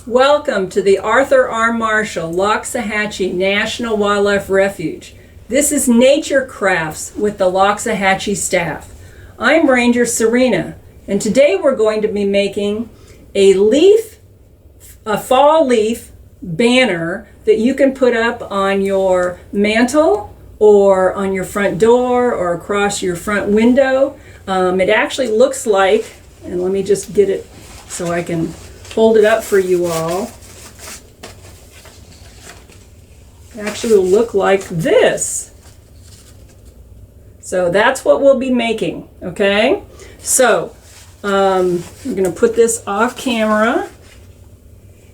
Welcome to the Arthur R. Marshall Loxahatchee National Wildlife Refuge. This is Nature Crafts with the Loxahatchee staff. I'm Ranger Serena, and today we're going to be making a fall leaf banner that you can put up on your mantle or on your front door or across your front window. It actually looks like, and let me just get it so I can hold it up for you all. It actually will look like this. So that's what we'll be making, okay? So I'm going to put this off camera.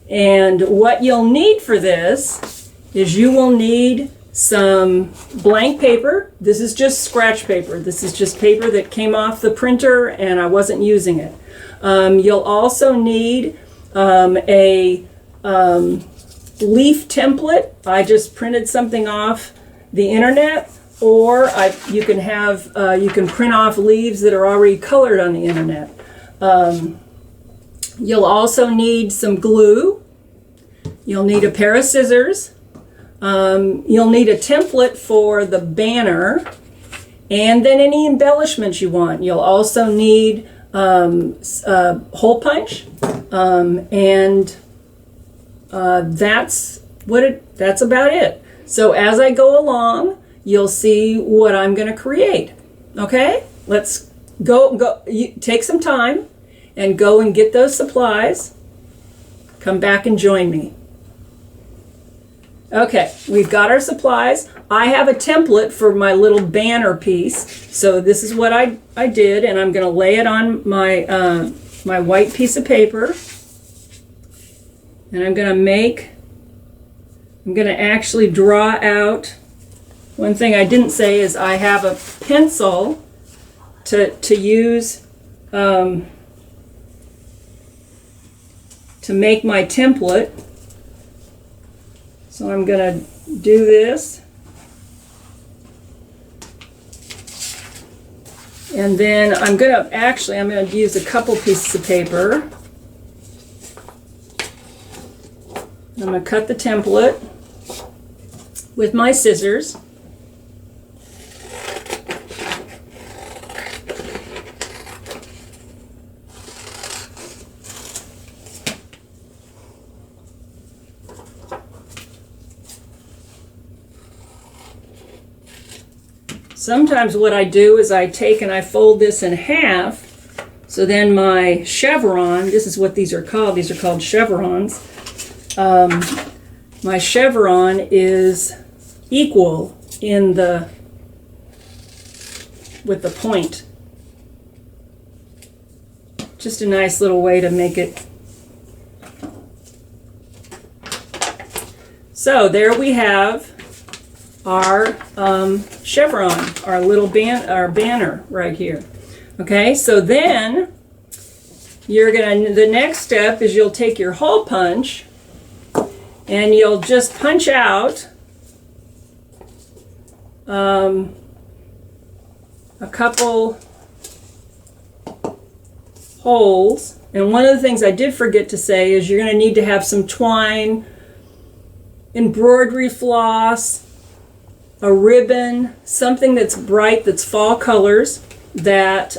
And what you'll need for this is you will need some blank paper. This is just scratch paper. This is just paper that came off the printer and I wasn't using it. You'll also need a leaf template. I just printed something off the internet, or you can print off leaves that are already colored on the internet. You'll also need some glue. You'll need a pair of scissors. You'll need a template for the banner, and then any embellishments you want. You'll also need a hole punch, and that's about it. So as I go along, you'll see what I'm going to create. Okay, let's go. You take some time and go and get those supplies. Come back and join me. Okay, we've got our supplies. I have a template for my little banner piece. So this is what I did, and I'm going to lay it on my my white piece of paper. And I'm going to actually draw out. One thing I didn't say is I have a pencil to use to make my template. So I'm going to do this. And then I'm going to use a couple pieces of paper. I'm going to cut the template with my scissors. Sometimes what I do is I take and I fold this in half, so then my chevron, this is what these are called chevrons. My chevron is equal with the point. Just a nice little way to make it. So there we have our chevron, our little our banner right here. Okay, so then the next step is you'll take your hole punch and you'll just punch out a couple holes. And one of the things I did forget to say is you're going to need to have some twine, embroidery floss, a ribbon, something that's bright, that's fall colors, that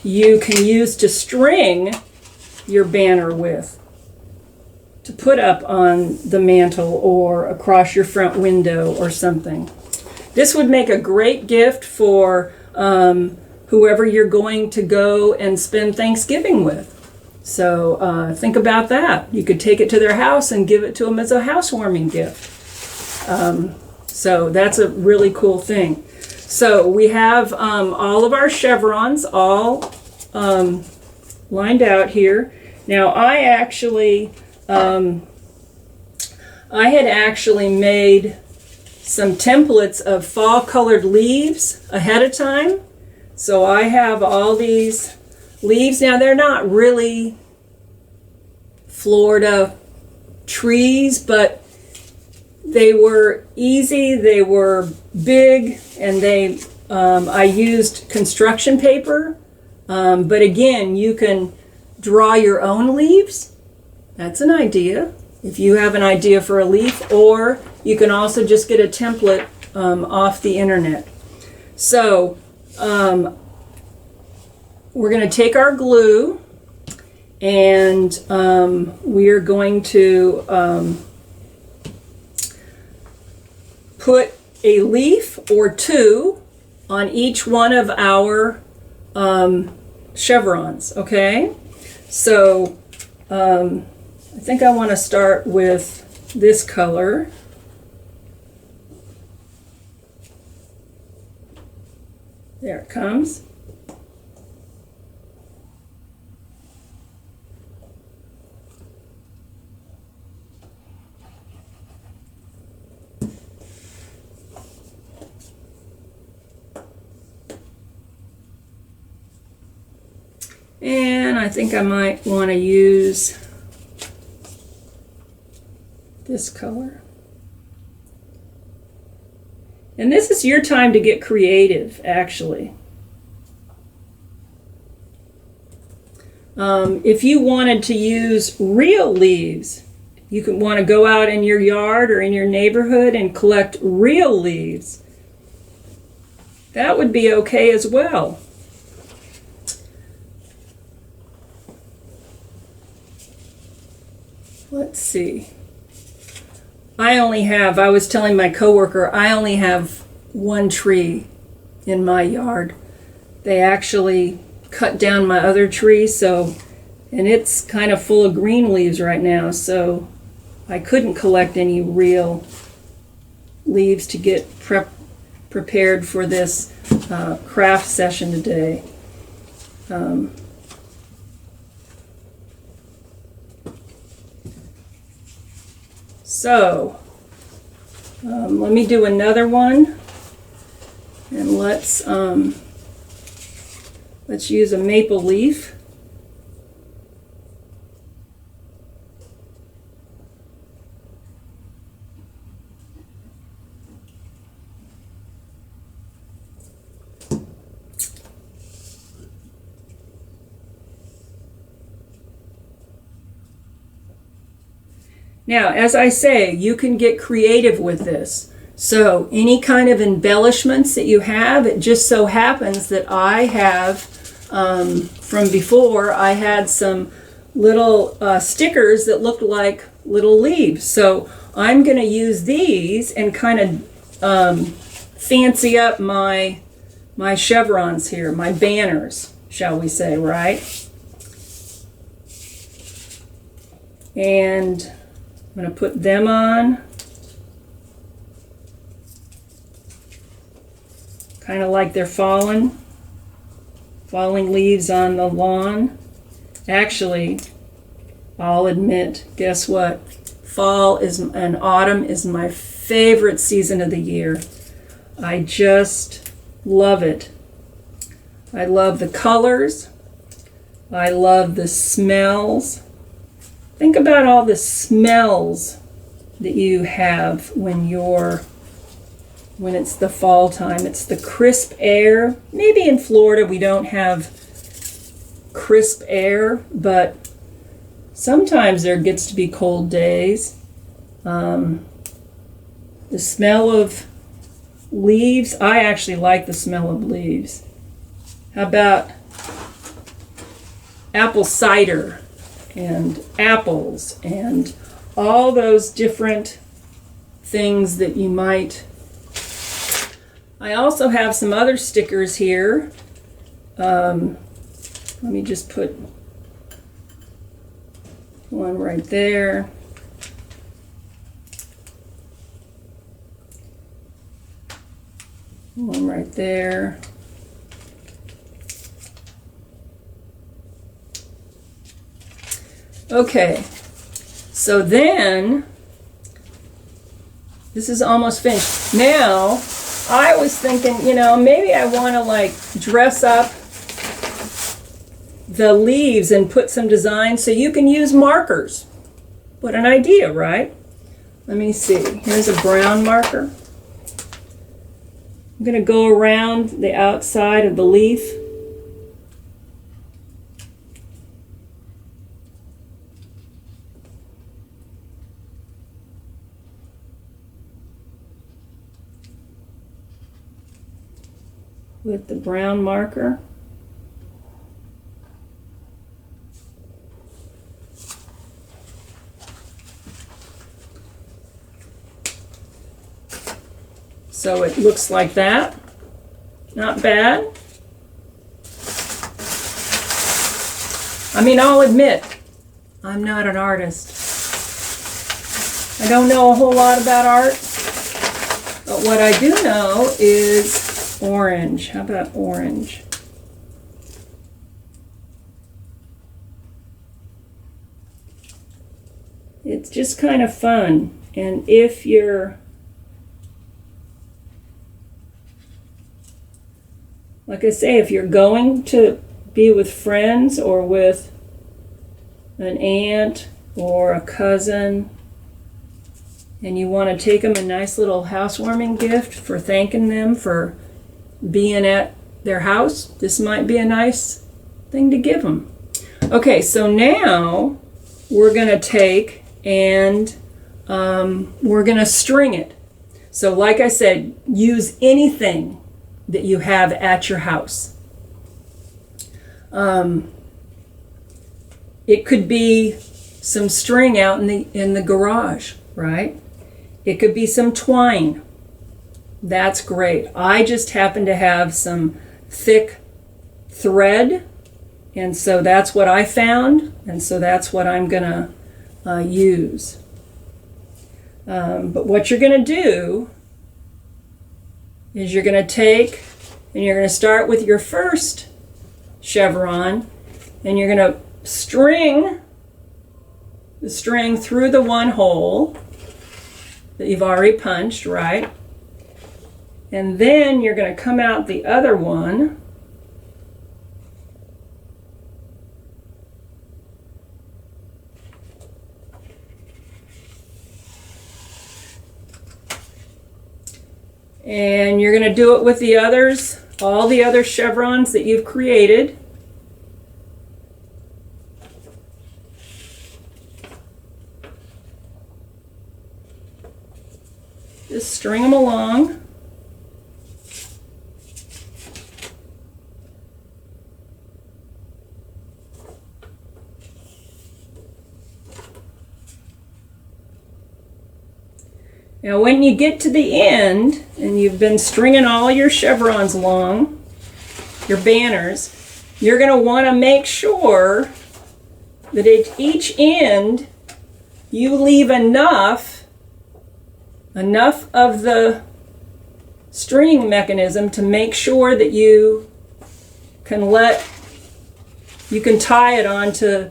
you can use to string your banner with, to put up on the mantle or across your front window or something. This would make a great gift for whoever you're going to go and spend Thanksgiving with. So think about that. You could take it to their house and give it to them as a housewarming gift. So that's a really cool thing. So we have all of our chevrons all lined out here. Now I had actually made some templates of fall colored leaves ahead of time. So I have all these leaves. Now they're not really Florida trees, but they were easy, they were big, and I used construction paper. But again, you can draw your own leaves That's an idea. If you have an idea for a leaf, or you can also just get a template off the internet. So we're going to take our glue, and we are going to put a leaf or two on each one of our chevrons, okay? So I think I want to start with this color. There it comes. And I think I might want to use this color. And this is your time to get creative, actually. If you wanted to use real leaves, you could want to go out in your yard or in your neighborhood and collect real leaves. That would be okay as well. Let's see. I was telling my coworker, I only have one tree in my yard. They actually cut down my other tree, and it's kind of full of green leaves right now, so I couldn't collect any real leaves to get prepared for this craft session today. So let me do another one, and let's use a maple leaf. Now, as I say, you can get creative with this. So any kind of embellishments that you have, it just so happens that I have, from before, I had some little stickers that looked like little leaves. So I'm going to use these and kind of fancy up my chevrons here, my banners, shall we say, right? And I'm going to put them on, kind of like they're falling leaves on the lawn. Actually, I'll admit, guess what? Fall and autumn is my favorite season of the year. I just love it. I love the colors. I love the smells. Think about all the smells that you have when it's the fall time. It's the crisp air. Maybe in Florida we don't have crisp air, but sometimes there gets to be cold days. The smell of leaves, I actually like the smell of leaves. How about apple cider? And apples and all those different things that you might. I also have some other stickers here. Let me just put one right there. One right there. Okay, so then, this is almost finished. Now, I was thinking, maybe I want to like dress up the leaves and put some design so you can use markers. What an idea, right? Let me see. Here's a brown marker. I'm going to go around the outside of the leaf. with the brown marker. So it looks like that. Not bad. I mean, I'll admit, I'm not an artist. I don't know a whole lot about art, but what I do know is orange. How about orange? It's just kind of fun. And if you're, like I say, if you're going to be with friends or with an aunt or a cousin, and you want to take them a nice little housewarming gift for thanking them for being at their house, this might be a nice thing to give them. Okay, so now we're going to take and we're going to string it. So like I said, use anything that you have at your house. It could be some string out in the garage, right? It could be some twine. That's great. I just happen to have some thick thread, and so that's what I found, and so that's what I'm gonna use. But what you're gonna do is you're gonna take and you're gonna start with your first chevron, and you're gonna string the string through the one hole that you've already punched, right? And then you're going to come out the other one and you're going to do it with the others, all the other chevrons that you've created. Just string them along. Now when you get to the end and you've been stringing all your chevrons along, your banners, you're going to want to make sure that at each end you leave enough of the stringing mechanism to make sure that you can tie it onto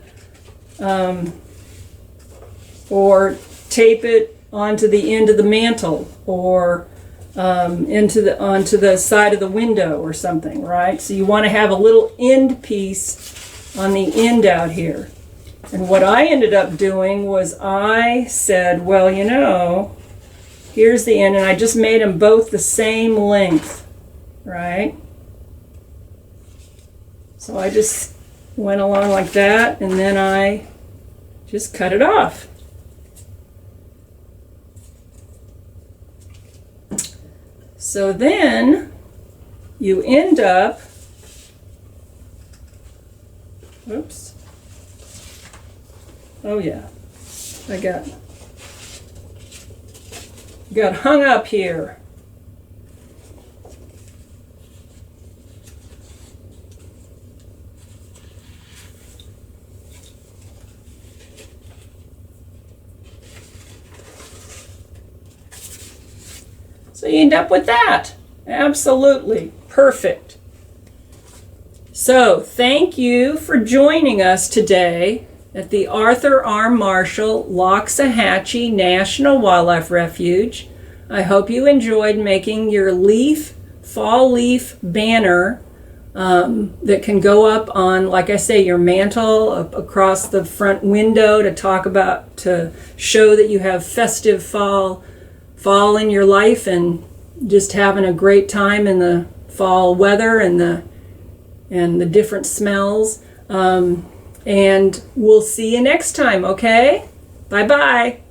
or tape it onto the end of the mantle or onto the side of the window or something, right? So you want to have a little end piece on the end out here. And what I ended up doing was I said, well, you know, here's the end, and I just made them both the same length, right? So I just went along like that, and then I just cut it off. So then you end up, oops, oh yeah, I got hung up here. So you end up with that. Absolutely perfect. So thank you for joining us today at the Arthur R. Marshall Loxahatchee National Wildlife Refuge. I hope you enjoyed making your fall leaf banner that can go up on, like I say, your mantle, up across the front window to show that you have festive fall in your life and just having a great time in the fall weather and the different smells. And we'll see you next time, okay? Bye-bye.